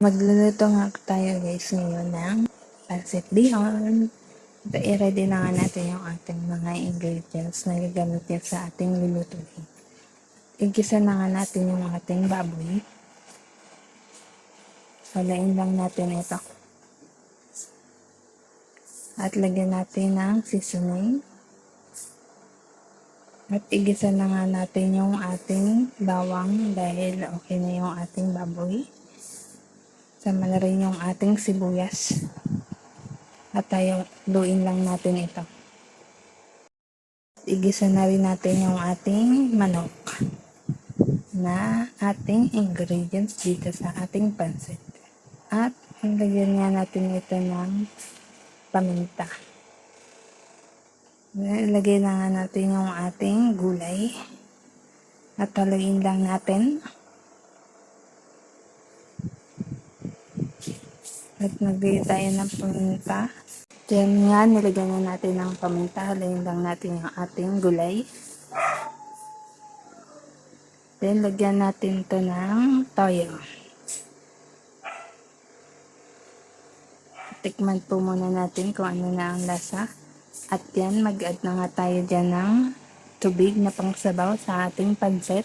Magluluto nga tayo guys ngayon ng pancit bihon. Ito, i-ready na nga natin yung ating mga ingredients na gagamitin sa ating lulutuin. Igisa na nga natin yung ating baboy. Halain lang natin ito. At lagyan natin ng seasoning. At igisa na nga natin yung ating bawang dahil okay na yung ating baboy. Sama na rin yung ating sibuyas. At tayo, luin lang natin ito. Igisa na rin natin yung ating manok na ating ingredients dito sa ating pancit. At lagyan nga natin ito ng paminta. Ilagay na nga natin yung ating gulay. At haluin lang natin. At nagbigay tayo ng paminta. Diyan nga, nilagyan na natin ng paminta. Haluin lang natin yung ating gulay. Then, lagyan natin ito ng toyo. Tikman po muna natin kung ano na ang lasa. At yan, mag-add na nga tayo dyan ng tubig na pangsabaw sa ating pancit.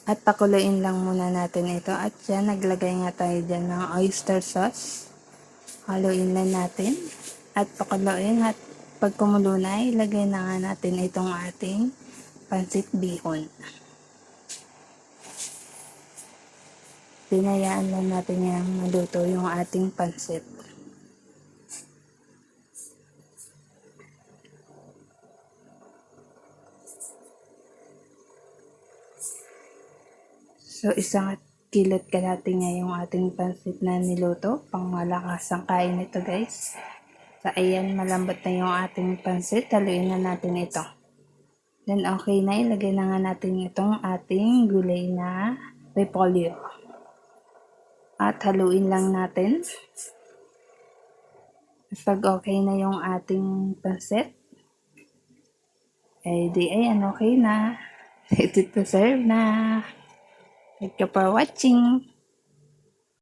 At pakuluin lang muna natin ito. At yan, naglagay nga tayo dyan ng oyster sauce. Haluin lang natin. At pakuluin. At pag kumulo na, ilagay na nga natin itong ating pancit bihon. Pinayaan lang natin yung maluto yung ating pancit. So, isang kilot kalahati nga yung ating pancit na niluto. Pangmalakas ang kain ito guys. So, ayan, malambot na yung ating pancit. Haluin na natin ito. Then, okay na. Ilagay na nga natin itong ating gulay na repolyo. At haluin lang natin. Pag okay na yung ating pancit, eh di ayan, okay na. Ready to serve na. Thank you for watching.